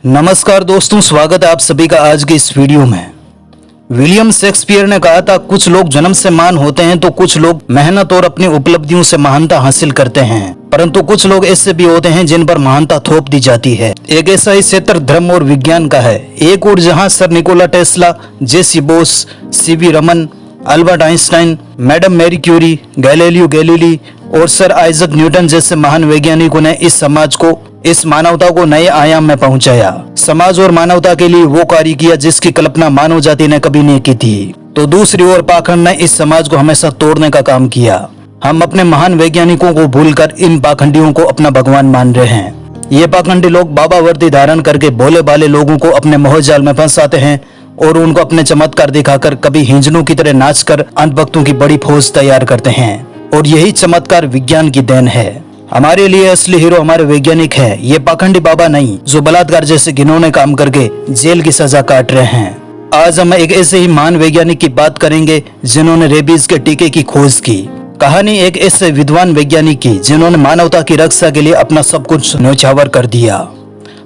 नमस्कार दोस्तों, स्वागत है आप सभी का आज के इस वीडियो में। विलियम शेक्सपियर ने कहा था, कुछ लोग जन्म से महान होते हैं तो कुछ लोग मेहनत और अपनी उपलब्धियों से महानता हासिल करते हैं, परंतु कुछ लोग ऐसे भी होते हैं जिन पर महानता थोप दी जाती है। एक ऐसा ही क्षेत्र धर्म और विज्ञान का है। एक और जहां sir Nikola Tesla, J C Bose, C V Raman, Albert Einstein, madam Marie Curie, Galileo Galilei और सर आइजक न्यूटन जैसे महान वैज्ञानिकों ने इस समाज को, इस मानवता को नए आयाम में पहुंचाया। समाज और मानवता के लिए वो कार्य किया जिसकी कल्पना मानव जाति ने कभी नहीं की थी। तो दूसरी ओर पाखंड ने इस समाज को हमेशा तोड़ने का काम किया। हम अपने महान वैज्ञानिकों को भूलकर इन पाखंडियों को अपना भगवान मान रहे हैं। ये पाखंडी लोग बाबा वर्दी धारण करके भोले भाले लोगों को अपने मोहजाल में फंसाते हैं और उनको अपने चमत्कार दिखाकर कभी हिंजनों की तरह नाचकर अंधभक्तों की बड़ी फौज तैयार करते हैं। और यही चमत्कार विज्ञान की देन है। हमारे लिए असली हीरो हमारे वैज्ञानिक है, ये पाखंडी बाबा नहीं जो बलात्कार जैसे घिनौने काम करके जेल की सजा काट रहे हैं। आज हम एक ऐसे ही महान वैज्ञानिक की बात करेंगे जिन्होंने रेबीज के टीके की खोज की। कहानी एक ऐसे विद्वान वैज्ञानिक की जिन्होंने मानवता की रक्षा के लिए अपना सब कुछ न्यौछावर कर दिया।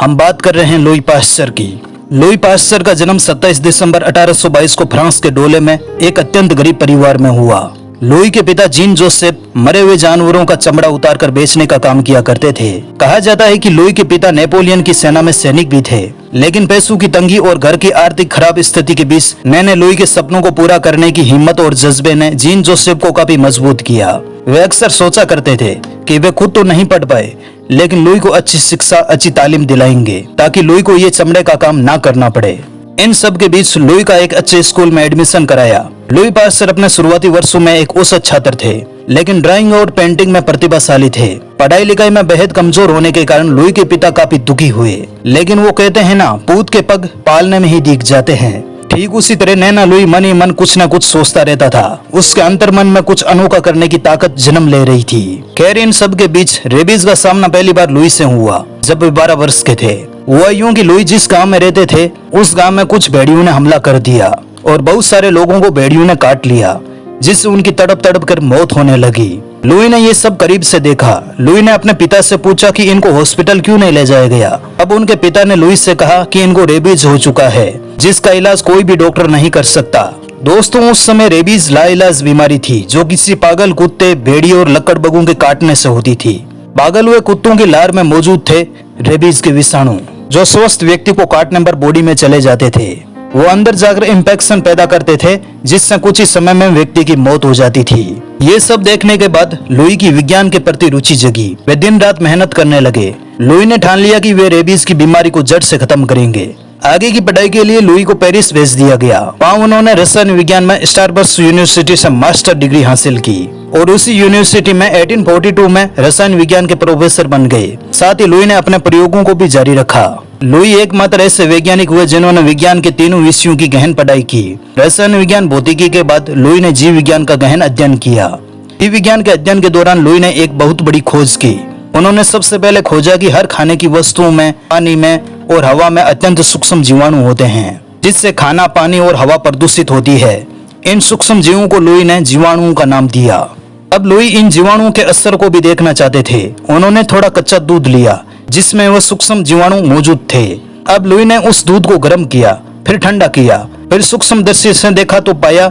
हम बात कर रहे हैं लुई पास्चर की। लुई पास्चर का जन्म 27 दिसंबर 1822 को फ्रांस के डोले में एक अत्यंत गरीब परिवार में हुआ। लुई के पिता जीन जोसेफ मरे हुए जानवरों का चमड़ा उतारकर बेचने का काम किया करते थे। कहा जाता है कि लुई के पिता नेपोलियन की सेना में सैनिक भी थे, लेकिन पैसों की तंगी और घर की आर्थिक खराब स्थिति के बीच नैने लुई के सपनों को पूरा करने की हिम्मत और जज्बे ने जीन जोसेफ को काफी मजबूत किया। वे अक्सर सोचा करते थे कि वे खुद तो नहीं पढ़ पाए, लेकिन लुई को अच्छी शिक्षा, अच्छी तालीम दिलाएंगे ताकि लुई को ये चमड़े का काम ना करना पड़े। इन सब के बीच लुई का एक अच्छे स्कूल में एडमिशन कराया। लुई पास्चर अपने शुरुआती वर्षों में एक औसत छात्र थे, लेकिन ड्राइंग और पेंटिंग में प्रतिभाशाली थे। पढ़ाई लिखाई में बेहद कमजोर होने के कारण लुई के पिता काफी दुखी हुए, लेकिन वो कहते हैं ना, पूत के पग पालने में ही दिख जाते हैं। ठीक उसी तरह नैना लुई मन ही मन कुछ न कुछ सोचता रहता था। उसके अंतर्मन में कुछ अनोखा करने की ताकत जन्म ले रही थी। खैर, इन सब के बीच रेबीज का सामना पहली बार लुई से हुआ जब वे 12 वर्ष के थे। हुआ यूं कि लुई जिस गांव में रहते थे उस गांव में कुछ भेड़ियों ने हमला कर दिया और बहुत सारे लोगों को भेड़ियों ने काट लिया, जिससे उनकी तड़प तड़प कर मौत होने लगी। लुई ने ये सब करीब से देखा। लुई ने अपने पिता से पूछा कि इनको हॉस्पिटल क्यों नहीं ले जाया गया। अब उनके पिता ने लुई से कहा कि इनको रेबीज हो चुका है, जिसका इलाज कोई भी डॉक्टर नहीं कर सकता। दोस्तों, उस समय रेबीज लाइलाज बीमारी थी जो किसी पागल कुत्ते, भेड़ियों और लकड़बगों के काटने से होती थी। पागल हुए कुत्तों की लार में मौजूद थे रेबीज के विषाणु, जो स्वस्थ व्यक्ति को काटने पर बॉडी में चले जाते थे। वो अंदर जाकर इंफेक्शन पैदा करते थे, जिससे कुछ ही समय में व्यक्ति की मौत हो जाती थी। ये सब देखने के बाद लुई की विज्ञान के प्रति रुचि जगी। वे दिन रात मेहनत करने लगे। लुई ने ठान लिया कि वे रेबीज की बीमारी को जड़ से खत्म करेंगे। आगे की पढ़ाई के लिए लुई को पेरिस भेज दिया गया। वहाँ उन्होंने रसायन विज्ञान में स्टारबर्स्ट यूनिवर्सिटी से मास्टर डिग्री हासिल की और उसी यूनिवर्सिटी में 1842 में रसायन विज्ञान के प्रोफेसर बन गए। साथ ही लुई ने अपने प्रयोगों को भी जारी रखा। लुई एकमात्र ऐसे वैज्ञानिक हुए जिन्होंने विज्ञान के तीनों विषयों की गहन पढ़ाई की। रसायन विज्ञान, भौतिकी के बाद लुई ने जीव विज्ञान का गहन अध्ययन किया। जीव विज्ञान के अध्ययन के दौरान लुई ने एक बहुत बड़ी खोज की। उन्होंने सबसे पहले खोजा कि हर खाने की वस्तुओं में, पानी में और हवा में अत्यंत सूक्ष्म जीवाणु होते हैं, जिससे खाना, पानी और हवा प्रदूषित होती है। इन सूक्ष्म जीवों को लुई ने जीवाणुओं का नाम दिया। अब लुई इन जीवाणुओं के असर को भी देखना चाहते थे। उन्होंने थोड़ा कच्चा दूध लिया जिसमें वह सूक्ष्म जीवाणु मौजूद थे। अब लुई ने उस दूध को गर्म किया, फिर ठंडा किया, फिर सूक्ष्म दृष्टि से देखा तो पाया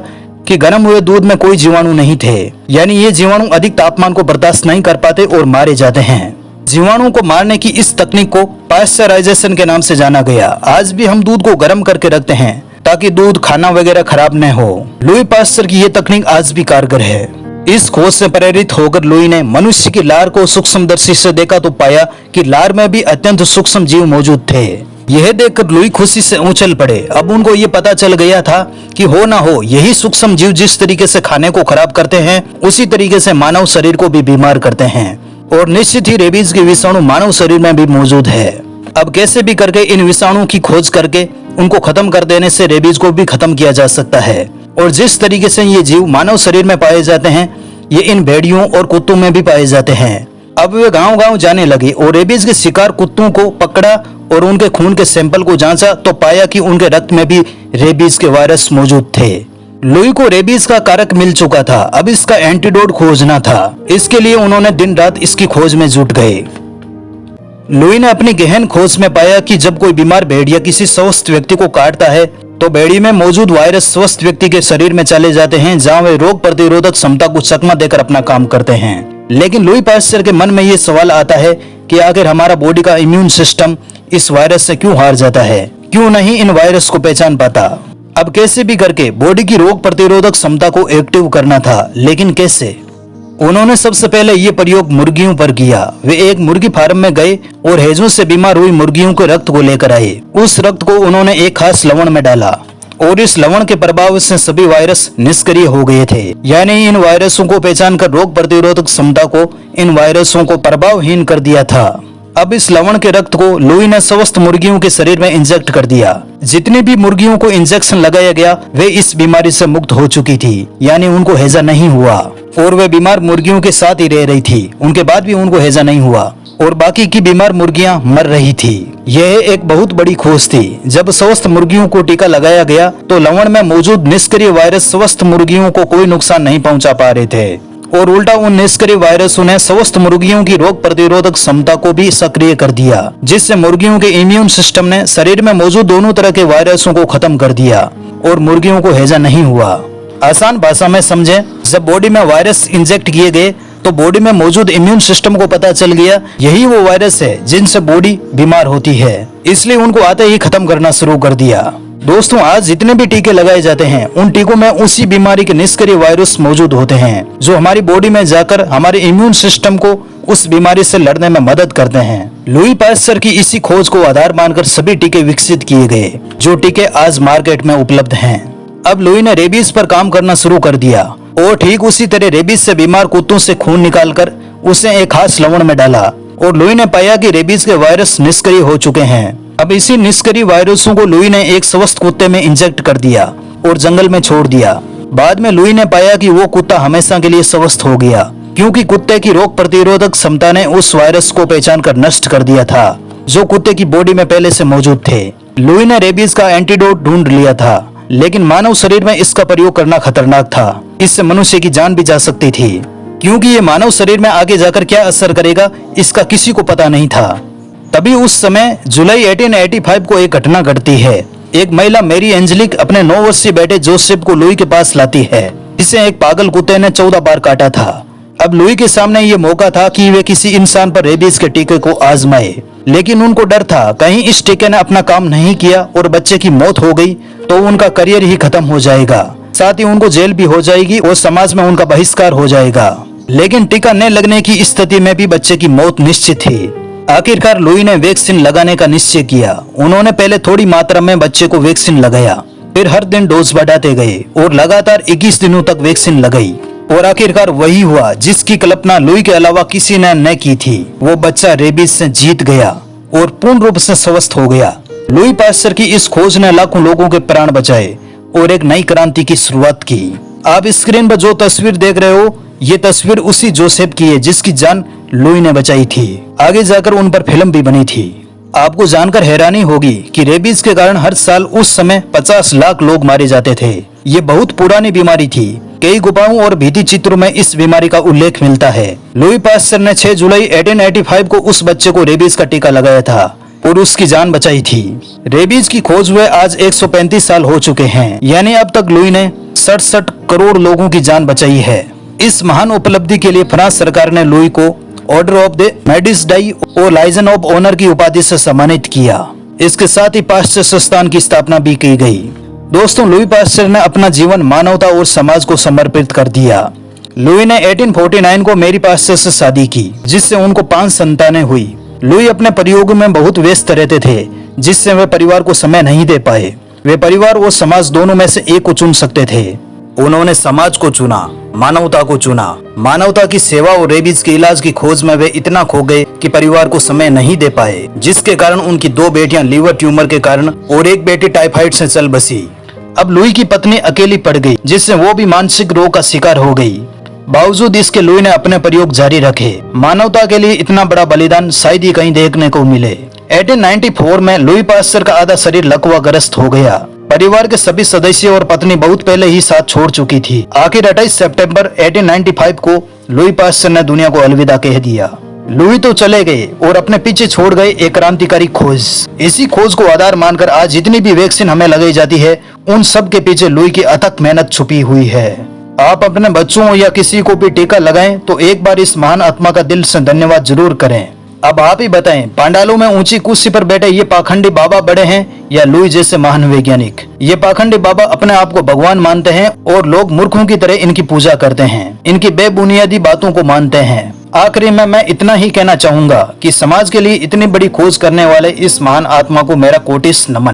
कि गर्म हुए दूध में कोई जीवाणु नहीं थे। यानी ये जीवाणु अधिक तापमान को बर्दाश्त नहीं कर पाते और मारे जाते हैं। जीवाणुओं को मारने की इस तकनीक को पाश्चराइजेशन के नाम से जाना गया। आज भी हम दूध को गर्म करके रखते हैं ताकि दूध, खाना वगैरह खराब न हो। लुई पास्चर की ये तकनीक आज भी कारगर है। इस खोज से प्रेरित होकर लुई ने मनुष्य की लार को सूक्ष्मदर्शी से देखा तो पाया कि लार में भी अत्यंत सूक्ष्म जीव मौजूद थे। यह देखकर लुई खुशी से उछल पड़े। अब उनको ये पता चल गया था कि हो ना हो, यही सूक्ष्म जीव जिस तरीके से खाने को खराब करते हैं उसी तरीके से मानव शरीर को भी बीमार करते हैं। और निश्चित ही रेबीज के विषाणु मानव शरीर में भी मौजूद है। अब कैसे भी करके इन विषाणुओं की खोज करके उनको खत्म कर देने से रेबीज को भी खत्म किया जा सकता है। और जिस तरीके से ये जीव मानव शरीर में पाए जाते हैं, ये इन भेड़ियों और कुत्तों में भी पाए जाते हैं। अब वे गांव-गांव जाने लगे और रेबीज के शिकार कुत्तों को पकड़ा और उनके खून के सैंपल को जांचा तो पाया कि उनके रक्त में भी रेबीज के वायरस मौजूद थे। लुई को रेबीज का कारक मिल चुका था। अब इसका एंटीडोट खोजना था। इसके लिए उन्होंने दिन रात इसकी खोज में जुट गए। लुई ने अपनी गहन खोज में पाया कि जब कोई बीमार भेड़िया किसी स्वस्थ व्यक्ति को काटता है तो भेड़िए में मौजूद वायरस स्वस्थ व्यक्ति के शरीर में चले जाते हैं, जहां वे रोग प्रतिरोधक क्षमता को चकमा देकर अपना काम करते हैं। लेकिन लुई पास्चर के मन में ये सवाल आता है कि आखिर हमारा बॉडी का इम्यून सिस्टम इस वायरस से क्यों हार जाता है, क्यों नहीं इन वायरस को पहचान पाता। अब कैसे भी करके बॉडी की रोग प्रतिरोधक क्षमता को एक्टिव करना था, लेकिन कैसे? उन्होंने सबसे पहले ये प्रयोग मुर्गियों पर किया। वे एक मुर्गी फार्म में गए और हैजों से बीमार हुई मुर्गियों के रक्त को लेकर आए। उस रक्त को उन्होंने एक खास लवण में डाला और इस लवण के प्रभाव से सभी वायरस निष्क्रिय हो गए थे, यानी इन वायरसों को पहचान कर रोग प्रतिरोधक क्षमता को इन वायरसों को प्रभावहीन कर दिया था। अब इस लवण के रक्त को लुई ने स्वस्थ मुर्गियों के शरीर में इंजेक्ट कर दिया। जितनी भी मुर्गियों को इंजेक्शन लगाया गया वे इस बीमारी से मुक्त हो चुकी थी, यानी उनको हैजा नहीं हुआ और वे बीमार मुर्गियों के साथ ही रह रही थी। उनके बाद भी उनको हैजा नहीं हुआ और बाकी की बीमार मुर्गियां मर रही थी। यह एक बहुत बड़ी खोज थी। जब स्वस्थ मुर्गियों को टीका लगाया गया तो लवण में मौजूद निष्क्रिय वायरस स्वस्थ मुर्गियों को कोई नुकसान नहीं पहुंचा पा रहे थे और उल्टा उन निष्क्रिय वायरसों ने स्वस्थ मुर्गियों की रोग प्रतिरोधक क्षमता को भी सक्रिय कर दिया, जिससे मुर्गियों के इम्यून सिस्टम ने शरीर में मौजूद दोनों तरह के वायरसों को खत्म कर दिया और मुर्गियों को हैजा नहीं हुआ। आसान भाषा में समझें, जब बॉडी में वायरस इंजेक्ट किए गए तो बॉडी में मौजूद इम्यून सिस्टम को पता चल गया यही वो वायरस है जिनसे बॉडी बीमार होती है, इसलिए उनको आते ही खत्म करना शुरू कर दिया। दोस्तों, आज जितने भी टीके लगाए जाते हैं उन टीकों में उसी बीमारी के निष्क्रिय वायरस मौजूद होते हैं जो हमारी बॉडी में जाकर हमारे इम्यून सिस्टम को उस बीमारी से लड़ने में मदद करते हैं। लुई पास्चर की इसी खोज को आधार मानकर सभी टीके विकसित किए गए जो टीके आज मार्केट में उपलब्ध हैं। अब लुई ने रेबीज पर काम करना शुरू कर दिया और ठीक उसी तरह रेबीज से बीमार कुत्तों से खून निकालकर उसे एक खास लवण में डाला और लुई ने पाया कि रेबीज के वायरस निष्क्रिय हो चुके हैं। अब इसी निष्क्रिय वायरसों को लुई ने एक स्वस्थ कुत्ते में इंजेक्ट कर दिया और जंगल में छोड़ दिया। बाद में लुई ने पाया कि वो कुत्ता हमेशा के लिए स्वस्थ हो गया, क्योंकि कुत्ते की रोग प्रतिरोधक क्षमता ने उस वायरस को पहचान कर नष्ट कर दिया था जो कुत्ते की बॉडी में पहले से मौजूद थे। लुई ने रेबीज का एंटीडोट ढूंढ लिया था, लेकिन मानव शरीर में इसका प्रयोग करना खतरनाक था। इससे मनुष्य की जान भी जा सकती थी, क्योंकि ये मानव शरीर में आगे जाकर क्या असर करेगा इसका किसी को पता नहीं था। तभी उस समय जुलाई 1885 को एक घटना घटती है। एक महिला मेरी एंजेलिक अपने 9 वर्षीय बेटे जोसेफ को लुई के पास लाती है, जिसे एक पागल कुत्ते ने 14 बार काटा था। अब लुई के सामने ये मौका था कि वे किसी इंसान पर रेबीज के टीके को आजमाए, लेकिन उनको डर था कहीं इस टीके ने अपना काम नहीं किया और बच्चे की मौत हो गई तो उनका करियर ही खत्म हो जाएगा, साथ ही उनको जेल भी हो जाएगी और समाज में उनका बहिष्कार हो जाएगा। लेकिन टीका न लगने की स्थिति में भी बच्चे की मौत निश्चित थी। आखिरकार लुई ने वैक्सीन लगाने का निश्चय किया। उन्होंने पहले थोड़ी मात्रा में बच्चे को वैक्सीन लगाया, फिर हर दिन डोज बढ़ाते गए और लगातार 21 दिनों तक वैक्सीन लगाई और आखिरकार वही हुआ जिसकी कल्पना लुई के अलावा किसी ने न की थी। वो बच्चा रेबीज से जीत गया और पूर्ण रूप से स्वस्थ हो गया। लुई पास्चर की इस खोज ने लाखों लोगों के प्राण बचाए और एक नई क्रांति की शुरुआत की। आप स्क्रीन पर जो तस्वीर देख रहे हो ये तस्वीर उसी जोसेफ की है जिसकी जान लुई ने बचाई थी। आगे जाकर उन पर फिल्म भी बनी थी। आपको जानकर हैरानी होगी कि रेबीज के कारण हर साल उस समय 50 लाख लोग मारे जाते थे। ये बहुत पुरानी बीमारी थी। कई गुफाओं और भित्ति चित्रों में इस बीमारी का उल्लेख मिलता है। लुई पास्चर ने 6 जुलाई 1885 को उस बच्चे को रेबीज का टीका लगाया था और उसकी जान बचाई थी। रेबीज की खोज हुए आज 135 साल हो चुके हैं, यानी अब तक लुई ने 67 करोड़ लोगों की जान बचाई है। इस महान उपलब्धि के लिए फ्रांस सरकार ने लुई को ऑर्डर ऑफ द मेडिसडाई और लाइजन ऑफ ऑनर की उपाधि से सम्मानित किया। इसके साथ ही पास्चर संस्थान की स्थापना भी की गई। दोस्तों, लुई पास्चर ने अपना जीवन मानवता और समाज को समर्पित कर दिया। लुई ने 1849 को मेरी पास्चर से शादी की, जिससे उनको 5 संतानें हुई। लुई अपने प्रयोगों में बहुत व्यस्त रहते थे, जिससे वे परिवार को समय नहीं दे पाए। वे परिवार और समाज दोनों में से एक को चुन सकते थे। उन्होंने समाज को चुना, मानवता को चुना। मानवता की सेवा और रेबीज के इलाज की खोज में वे इतना खो गए कि परिवार को समय नहीं दे पाए, जिसके कारण उनकी 2 बेटियां लीवर ट्यूमर के कारण और एक बेटी टाइफाइड से चल बसी। अब लुई की पत्नी अकेली पड़ गई, जिससे वो भी मानसिक रोग का शिकार हो गई। बावजूद इसके लुई ने अपने प्रयोग जारी रखे। मानवता के लिए इतना बड़ा बलिदान शायद ही कहीं देखने को मिले। 1894 में लुई पास्चर का आधा शरीर लकवाग्रस्त हो गया। परिवार के सभी सदस्य और पत्नी बहुत पहले ही साथ छोड़ चुकी थी। आखिर 28 सितंबर 1895 को लुई पास्चर ने दुनिया को अलविदा कह दिया। लुई तो चले गए और अपने पीछे छोड़ गए एक क्रांतिकारी खोज। इसी खोज को आधार मानकर आज जितनी भी वैक्सीन हमें लगाई जाती है, उन सब के पीछे लुई की अथक मेहनत छुपी हुई है। आप अपने बच्चों या किसी को भी टीका लगाएं तो एक बार इस महान आत्मा का दिल से धन्यवाद जरूर करें। अब आप ही बताएं, पांडालों में ऊंची कुर्सी पर बैठे ये पाखंडी बाबा बड़े हैं या लुई जैसे महान वैज्ञानिक? ये पाखंडी बाबा अपने आप को भगवान मानते हैं और लोग मूर्खों की तरह इनकी पूजा करते हैं, इनकी बेबुनियादी बातों को मानते हैं। आखिरी में मैं इतना ही कहना चाहूंगा कि समाज के लिए इतनी बड़ी खोज करने वाले इस महान आत्मा को मेरा कोटिस नमन।